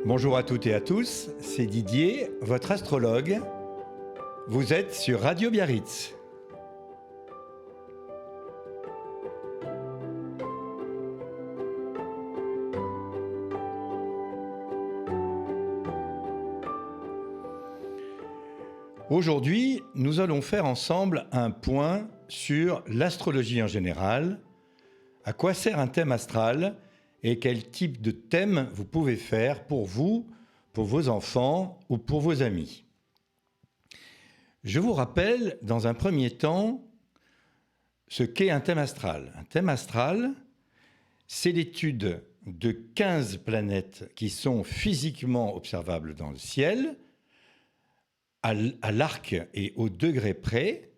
Bonjour à toutes et à tous, c'est Didier, votre astrologue. Vous êtes sur Radio Biarritz. Aujourd'hui, nous allons faire ensemble un point sur l'astrologie en général, à quoi sert un thème astral et quel type de thème vous pouvez faire pour vous, pour vos enfants ou pour vos amis. Je vous rappelle dans un premier temps ce qu'est un thème astral. Un thème astral, c'est l'étude de 15 planètes qui sont physiquement observables dans le ciel, à l'arc et au degré près,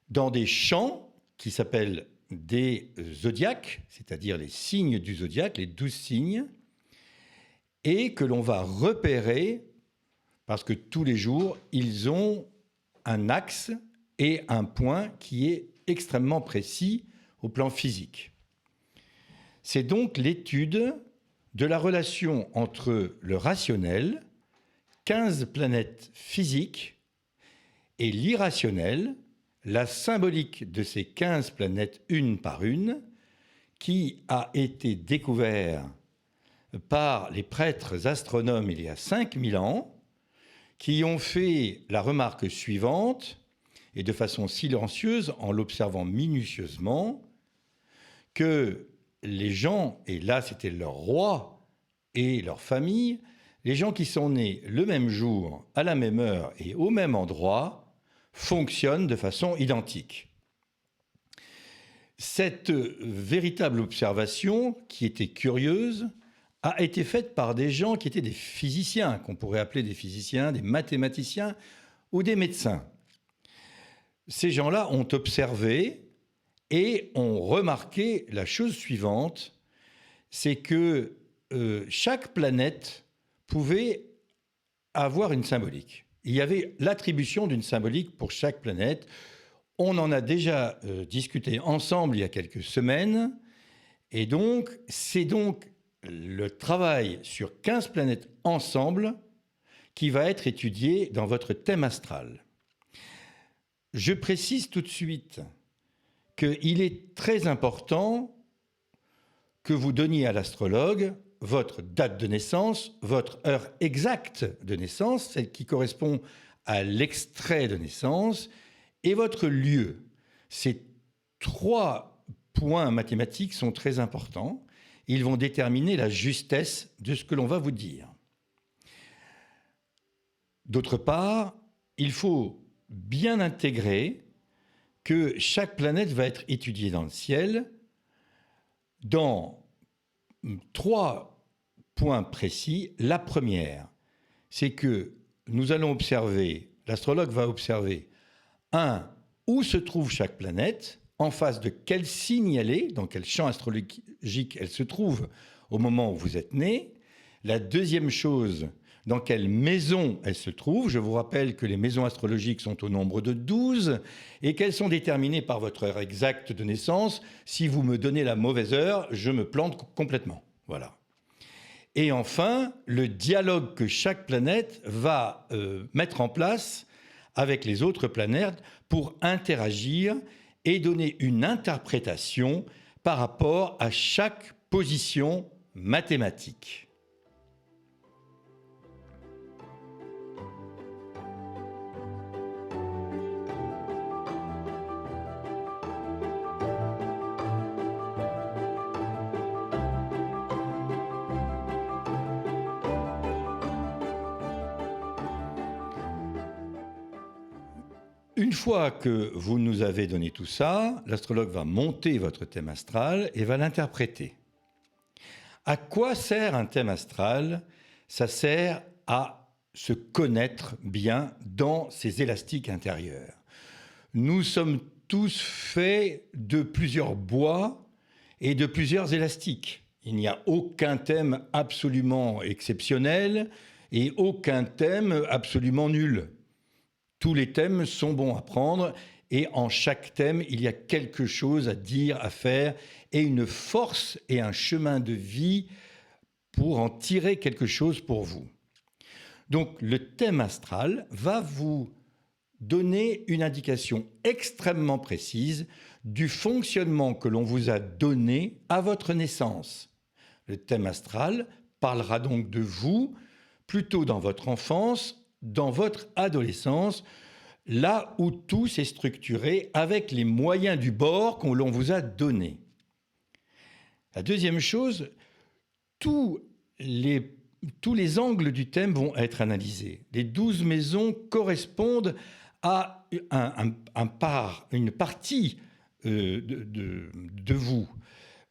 dans des champs qui s'appellent des zodiaques, c'est-à-dire les signes du zodiaque, les 12 signes, et que l'on va repérer parce que tous les jours, ils ont un axe et un point qui est extrêmement précis au plan physique. C'est donc l'étude de la relation entre le rationnel, 15 planètes physiques, et l'irrationnel, la symbolique de ces 15 planètes une par une, qui a été découvert par les prêtres astronomes il y a 5000 ans, qui ont fait la remarque suivante, et de façon silencieuse, en l'observant minutieusement, que les gens, et là c'était leur roi et leur famille, les gens qui sont nés le même jour, à la même heure et au même endroit, fonctionnent de façon identique. Cette véritable observation, qui était curieuse, a été faite par des gens qui étaient des physiciens, qu'on pourrait appeler des physiciens, des mathématiciens ou des médecins. Ces gens-là ont observé et ont remarqué la chose suivante, c'est que chaque planète pouvait avoir une symbolique. Il y avait l'attribution d'une symbolique pour chaque planète. On en a déjà discuté ensemble il y a quelques semaines. Et donc, c'est donc le travail sur 15 planètes ensemble qui va être étudié dans votre thème astral. Je précise tout de suite qu'il est très important que vous donniez à l'astrologue votre date de naissance, votre heure exacte de naissance, celle qui correspond à l'extrait de naissance, et votre lieu. Ces 3 points mathématiques sont très importants. Ils vont déterminer la justesse de ce que l'on va vous dire. D'autre part, il faut bien intégrer que chaque planète va être étudiée dans le ciel dans 3 points précis. La première, c'est que nous allons observer, l'astrologue va observer, où se trouve chaque planète, en face de quel signe elle est, dans quel champ astrologique elle se trouve au moment où vous êtes né. La deuxième chose, dans quelle maison elle se trouve. Je vous rappelle que les maisons astrologiques sont au nombre de 12 et qu'elles sont déterminées par votre heure exacte de naissance. Si vous me donnez la mauvaise heure, je me plante complètement. Voilà. Et enfin, le dialogue que chaque planète va mettre en place avec les autres planètes pour interagir et donner une interprétation par rapport à chaque position mathématique. Une fois que vous nous avez donné tout ça, l'astrologue va monter votre thème astral et va l'interpréter. À quoi sert un thème astral ? Ça sert à se connaître bien dans ses élastiques intérieurs. Nous sommes tous faits de plusieurs bois et de plusieurs élastiques. Il n'y a aucun thème absolument exceptionnel et aucun thème absolument nul. Tous les thèmes sont bons à prendre et en chaque thème, il y a quelque chose à dire, à faire et une force et un chemin de vie pour en tirer quelque chose pour vous. Donc le thème astral va vous donner une indication extrêmement précise du fonctionnement que l'on vous a donné à votre naissance. Le thème astral parlera donc de vous plutôt dans votre enfance, dans votre adolescence, là où tout s'est structuré avec les moyens du bord qu'on l'on vous a donnés. La deuxième chose, tous les angles du thème vont être analysés. Les 12 maisons correspondent à une partie de vous.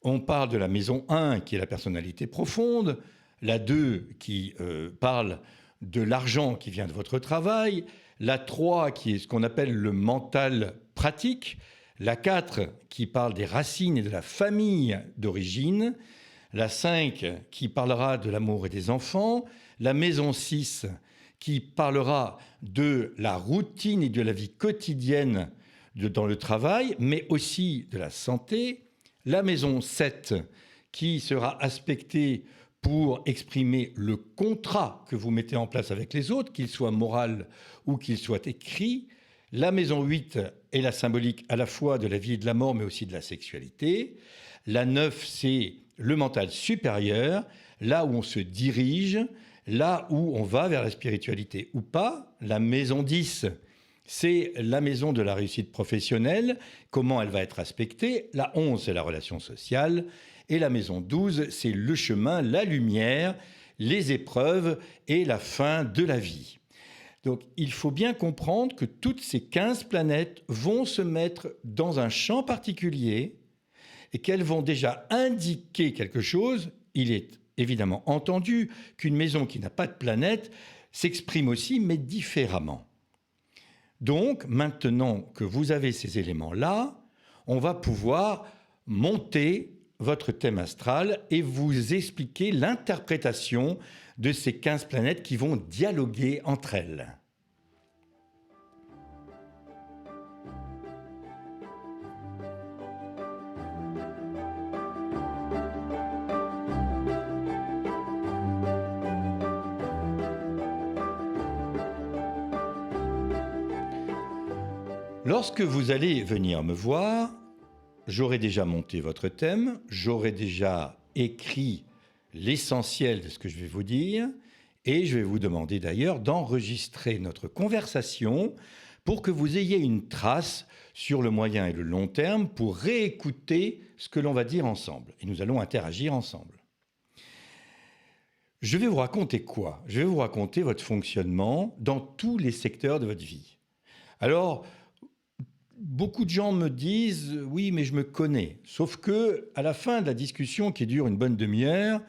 On parle de la maison 1 qui est la personnalité profonde, la 2 qui parle de l'argent qui vient de votre travail, la 3 qui est ce qu'on appelle le mental pratique, la 4 qui parle des racines et de la famille d'origine, la 5 qui parlera de l'amour et des enfants, la maison 6 qui parlera de la routine et de la vie quotidienne dans le travail, mais aussi de la santé, la maison 7 qui sera aspectée pour exprimer le contrat que vous mettez en place avec les autres, qu'il soit moral ou qu'il soit écrit. La maison 8 est la symbolique à la fois de la vie et de la mort, mais aussi de la sexualité. La 9, c'est le mental supérieur, là où on se dirige, là où on va vers la spiritualité ou pas. La maison 10, c'est la maison de la réussite professionnelle, comment elle va être aspectée. La 11, c'est la relation sociale. Et la maison 12, c'est le chemin, la lumière, les épreuves et la fin de la vie. Donc il faut bien comprendre que toutes ces 15 planètes vont se mettre dans un champ particulier et qu'elles vont déjà indiquer quelque chose. Il est évidemment entendu qu'une maison qui n'a pas de planète s'exprime aussi, mais différemment. Donc maintenant que vous avez ces éléments-là, on va pouvoir monter votre thème astral et vous expliquer l'interprétation de ces 15 planètes qui vont dialoguer entre elles. Lorsque vous allez venir me voir, j'aurai déjà monté votre thème, j'aurai déjà écrit l'essentiel de ce que je vais vous dire, et je vais vous demander d'ailleurs d'enregistrer notre conversation pour que vous ayez une trace sur le moyen et le long terme pour réécouter ce que l'on va dire ensemble. Et nous allons interagir ensemble. Je vais vous raconter quoi? Je vais vous raconter votre fonctionnement dans tous les secteurs de votre vie. Alors, beaucoup de gens me disent « oui, mais je me connais ». Sauf que à la fin de la discussion qui dure une bonne demi-heure,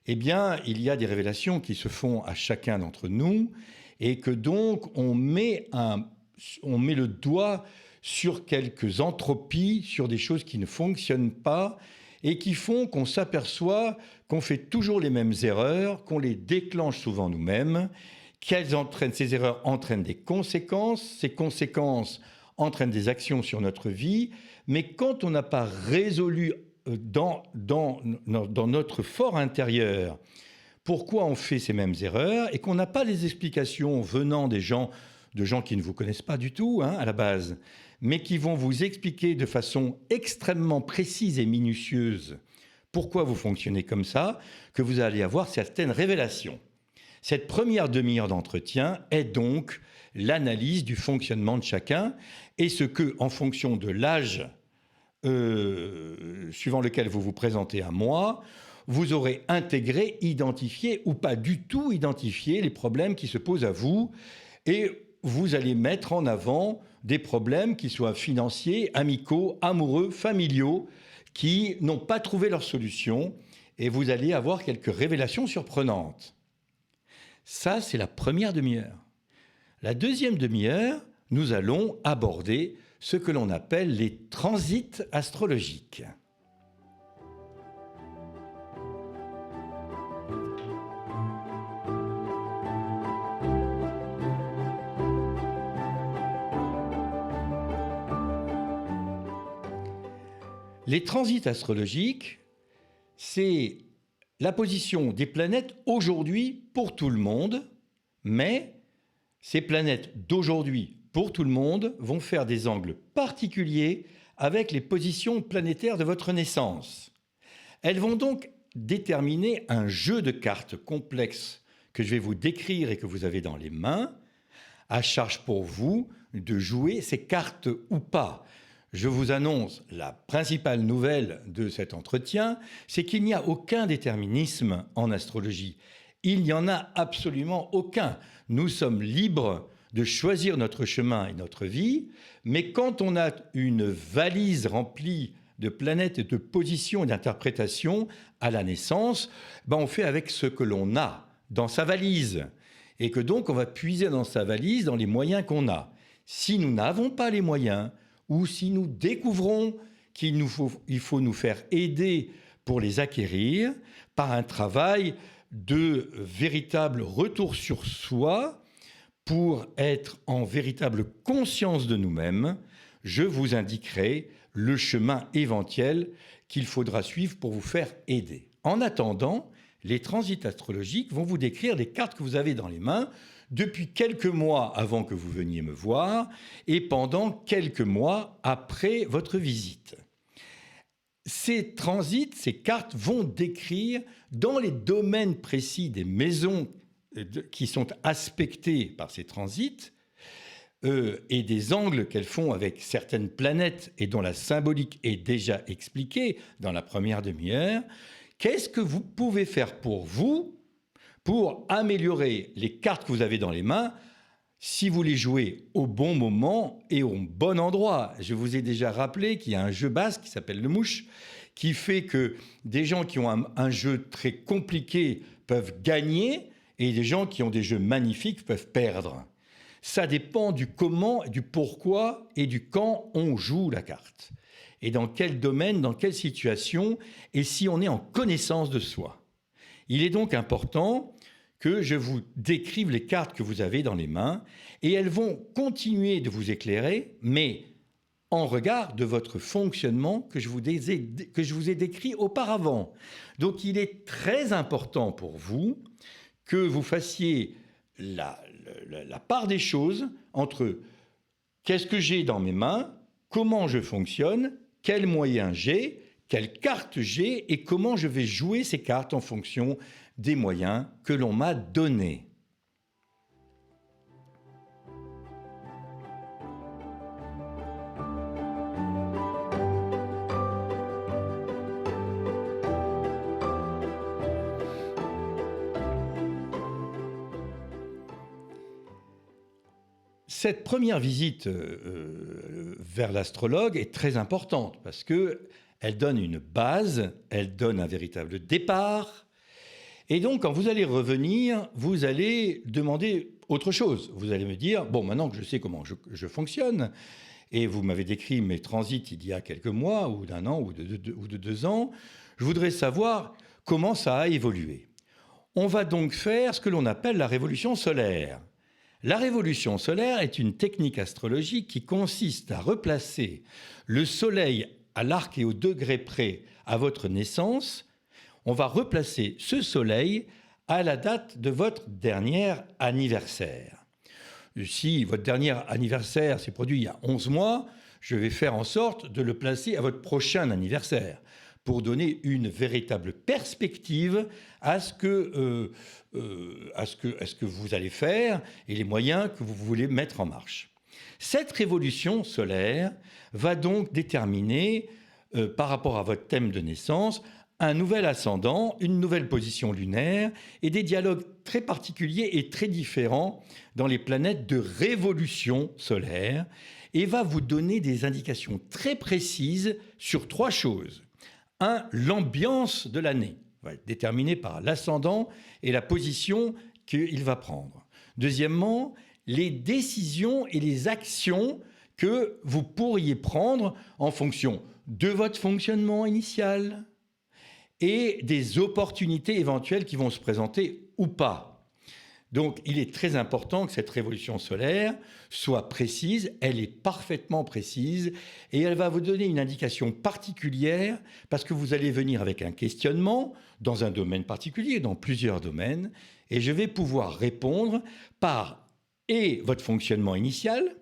eh bien, il y a des révélations qui se font à chacun d'entre nous et que donc on met le doigt sur quelques entropies, sur des choses qui ne fonctionnent pas et qui font qu'on s'aperçoit qu'on fait toujours les mêmes erreurs, qu'on les déclenche souvent nous-mêmes, ces erreurs entraînent des conséquences, ces conséquences entraînent des actions sur notre vie, mais quand on n'a pas résolu dans notre fort intérieur pourquoi on fait ces mêmes erreurs et qu'on n'a pas les explications venant de gens qui ne vous connaissent pas du tout à la base, mais qui vont vous expliquer de façon extrêmement précise et minutieuse pourquoi vous fonctionnez comme ça, que vous allez avoir certaines révélations. Cette première demi-heure d'entretien est donc l'analyse du fonctionnement de chacun et ce que, en fonction de l'âge suivant lequel vous vous présentez à moi, vous aurez intégré, identifié ou pas du tout identifié les problèmes qui se posent à vous et vous allez mettre en avant des problèmes qui soient financiers, amicaux, amoureux, familiaux, qui n'ont pas trouvé leur solution et vous allez avoir quelques révélations surprenantes. Ça, c'est la première demi-heure. La deuxième demi-heure, nous allons aborder ce que l'on appelle les transits astrologiques. Les transits astrologiques, c'est la position des planètes aujourd'hui pour tout le monde, mais ces planètes d'aujourd'hui pour tout le monde vont faire des angles particuliers avec les positions planétaires de votre naissance. Elles vont donc déterminer un jeu de cartes complexe que je vais vous décrire et que vous avez dans les mains, à charge pour vous de jouer ces cartes ou pas. Je vous annonce la principale nouvelle de cet entretien, c'est qu'il n'y a aucun déterminisme en astrologie. Il n'y en a absolument aucun. Nous sommes libres de choisir notre chemin et notre vie, mais quand on a une valise remplie de planètes, de positions et d'interprétations à la naissance, on fait avec ce que l'on a dans sa valise. Et que donc on va puiser dans sa valise dans les moyens qu'on a. Si nous n'avons pas les moyens, ou si nous découvrons qu'il faut nous faire aider pour les acquérir par un travail de véritable retour sur soi, pour être en véritable conscience de nous-mêmes, je vous indiquerai le chemin éventuel qu'il faudra suivre pour vous faire aider. En attendant, les transits astrologiques vont vous décrire les cartes que vous avez dans les mains depuis quelques mois avant que vous veniez me voir et pendant quelques mois après votre visite. Ces transits, ces cartes vont décrire dans les domaines précis des maisons qui sont aspectées par ces transits et des angles qu'elles font avec certaines planètes et dont la symbolique est déjà expliquée dans la première demi-heure. Qu'est-ce que vous pouvez faire pour vous pour améliorer les cartes que vous avez dans les mains si vous les jouez au bon moment et au bon endroit? Je vous ai déjà rappelé qu'il y a un jeu basque qui s'appelle le mouche, qui fait que des gens qui ont un jeu très compliqué peuvent gagner et des gens qui ont des jeux magnifiques peuvent perdre. Ça dépend du comment, du pourquoi et du quand on joue la carte. Et dans quel domaine, dans quelle situation, et si on est en connaissance de soi. Il est donc important que je vous décrive les cartes que vous avez dans les mains, et elles vont continuer de vous éclairer, mais en regard de votre fonctionnement que je vous ai décrit auparavant. Donc il est très important pour vous que vous fassiez la part des choses entre qu'est-ce que j'ai dans mes mains, comment je fonctionne, quels moyens j'ai, quelles cartes j'ai et comment je vais jouer ces cartes en fonction des moyens que l'on m'a donnés. Cette première visite vers l'astrologue est très importante parce qu'elle donne une base, elle donne un véritable départ. Et donc, quand vous allez revenir, vous allez demander autre chose. Vous allez me dire, bon, maintenant que je sais comment je fonctionne, et vous m'avez décrit mes transits il y a quelques mois, ou d'un an, ou de 2 ans, je voudrais savoir comment ça a évolué. On va donc faire ce que l'on appelle la révolution solaire. La révolution solaire est une technique astrologique qui consiste à replacer le Soleil à l'arc et au degré près à votre naissance. On va replacer ce Soleil à la date de votre dernier anniversaire. Si votre dernier anniversaire s'est produit il y a 11 mois, je vais faire en sorte de le placer à votre prochain anniversaire pour donner une véritable perspective à ce que vous allez faire et les moyens que vous voulez mettre en marche. Cette révolution solaire va donc déterminer, par rapport à votre thème de naissance, un nouvel ascendant, une nouvelle position lunaire et des dialogues très particuliers et très différents dans les planètes de révolution solaire et va vous donner des indications très précises sur 3 choses. 1. L'ambiance de l'année va être déterminée par l'ascendant et la position qu'il va prendre. Deuxièmement, les décisions et les actions que vous pourriez prendre en fonction de votre fonctionnement initial et des opportunités éventuelles qui vont se présenter ou pas. Donc, il est très important que cette révolution solaire soit précise. Elle est parfaitement précise et elle va vous donner une indication particulière parce que vous allez venir avec un questionnement dans un domaine particulier, dans plusieurs domaines, et je vais pouvoir répondre par et votre fonctionnement initial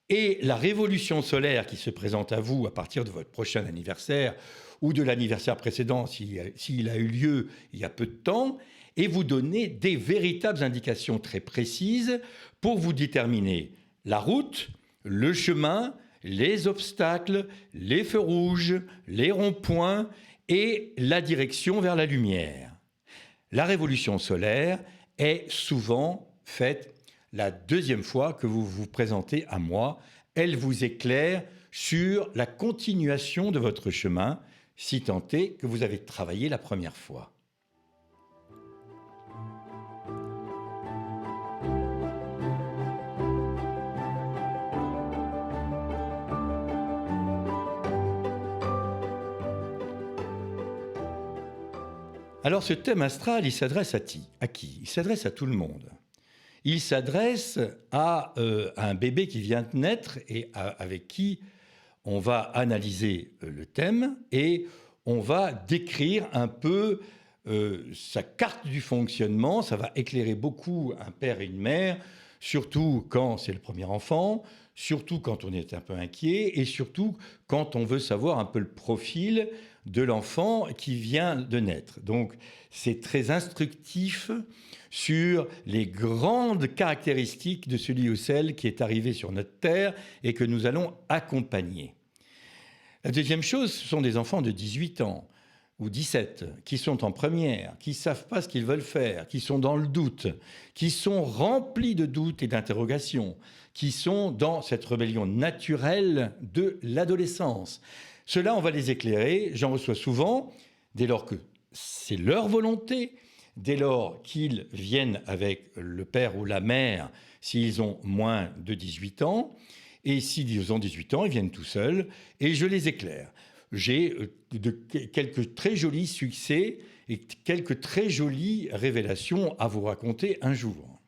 et la révolution solaire qui se présente à vous à partir de votre prochain anniversaire ou de l'anniversaire précédent s'il a eu lieu il y a peu de temps, et vous donner des véritables indications très précises pour vous déterminer la route, le chemin, les obstacles, les feux rouges, les ronds-points et la direction vers la lumière. La révolution solaire est souvent faite la deuxième fois que vous vous présentez à moi. Elle vous éclaire sur la continuation de votre chemin, si tant est que vous avez travaillé la première fois. Alors ce thème astral, il s'adresse à qui? Il s'adresse à tout le monde. Il s'adresse à un bébé qui vient de naître et avec qui on va analyser le thème et on va décrire un peu sa carte du fonctionnement. Ça va éclairer beaucoup un père et une mère, surtout quand c'est le premier enfant, surtout quand on est un peu inquiet et surtout quand on veut savoir un peu le profil de l'enfant qui vient de naître. Donc, c'est très instructif sur les grandes caractéristiques de celui ou celle qui est arrivé sur notre terre et que nous allons accompagner. La deuxième chose, ce sont des enfants de 18 ans ou 17 qui sont en première, qui ne savent pas ce qu'ils veulent faire, qui sont dans le doute, qui sont remplis de doutes et d'interrogations, qui sont dans cette rébellion naturelle de l'adolescence. Ceux-là, on va les éclairer. J'en reçois souvent, dès lors que c'est leur volonté, dès lors qu'ils viennent avec le père ou la mère, s'ils ont moins de 18 ans, et s'ils ont 18 ans, ils viennent tout seuls, et je les éclaire. J'ai quelques très jolis succès et quelques très jolies révélations à vous raconter un jour.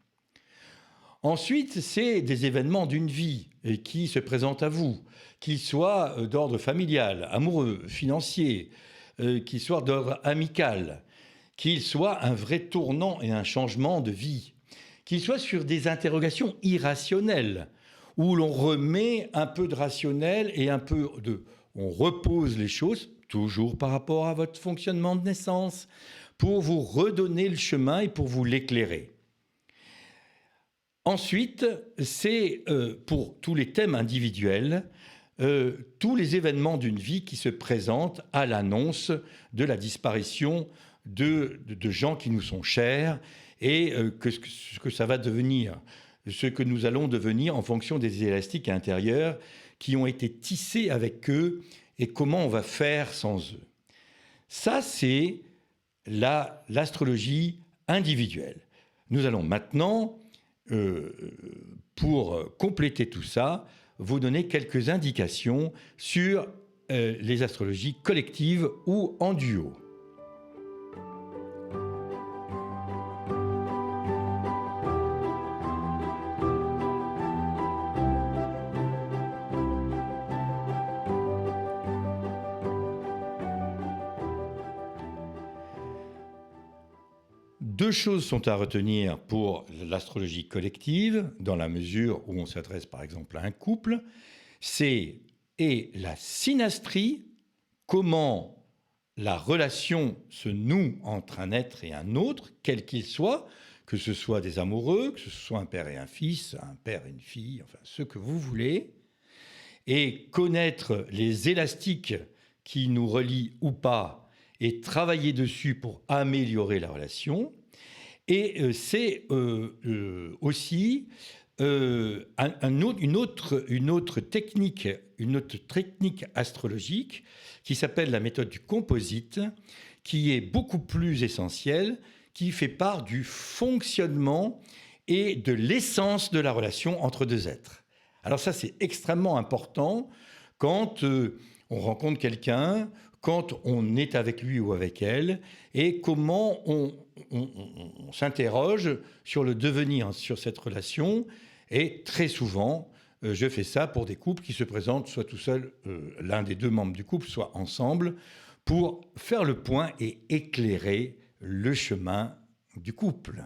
Ensuite, c'est des événements d'une vie qui se présentent à vous, qu'ils soient d'ordre familial, amoureux, financier, qu'ils soient d'ordre amical, qu'ils soient un vrai tournant et un changement de vie, qu'ils soient sur des interrogations irrationnelles, où l'on remet un peu de rationnel et un peu de... On repose les choses, toujours par rapport à votre fonctionnement de naissance, pour vous redonner le chemin et pour vous l'éclairer. Ensuite, c'est pour tous les thèmes individuels, tous les événements d'une vie qui se présentent à l'annonce de la disparition de gens qui nous sont chers et ce que ça va devenir, ce que nous allons devenir en fonction des élastiques intérieurs qui ont été tissés avec eux et comment on va faire sans eux. Ça, c'est l'astrologie individuelle. Nous allons maintenant, pour compléter tout ça, vous donner quelques indications sur les astrologies collectives ou en duo. Deux choses sont à retenir pour l'astrologie collective, dans la mesure où on s'adresse par exemple à un couple, c'est la synastrie, comment la relation se noue entre un être et un autre, quel qu'il soit, que ce soit des amoureux, que ce soit un père et un fils, un père et une fille, enfin ce que vous voulez, et connaître les élastiques qui nous relient ou pas, et travailler dessus pour améliorer la relation. Et c'est aussi une autre technique astrologique qui s'appelle la méthode du composite, qui est beaucoup plus essentielle, qui fait part du fonctionnement et de l'essence de la relation entre deux êtres. Alors ça, c'est extrêmement important quand on rencontre quelqu'un, quand on est avec lui ou avec elle, et comment on s'interroge sur le devenir, sur cette relation. Et très souvent, je fais ça pour des couples qui se présentent soit tout seul, l'un des deux membres du couple, soit ensemble, pour faire le point et éclairer le chemin du couple.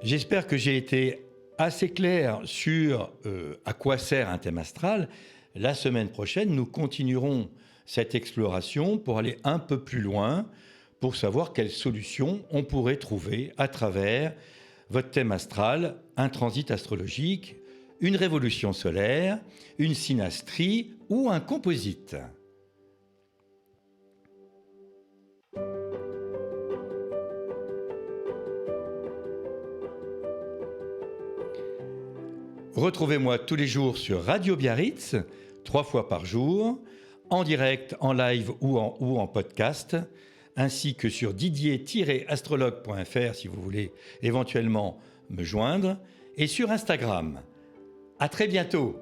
J'espère que j'ai été assez clair sur à quoi sert un thème astral. La semaine prochaine, nous continuerons cette exploration pour aller un peu plus loin, pour savoir quelles solutions on pourrait trouver à travers votre thème astral, un transit astrologique, une révolution solaire, une synastrie ou un composite. Retrouvez-moi tous les jours sur Radio Biarritz, 3 fois par jour, en direct, en live ou en podcast, ainsi que sur didier-astrologue.fr si vous voulez éventuellement me joindre, et sur Instagram. À très bientôt.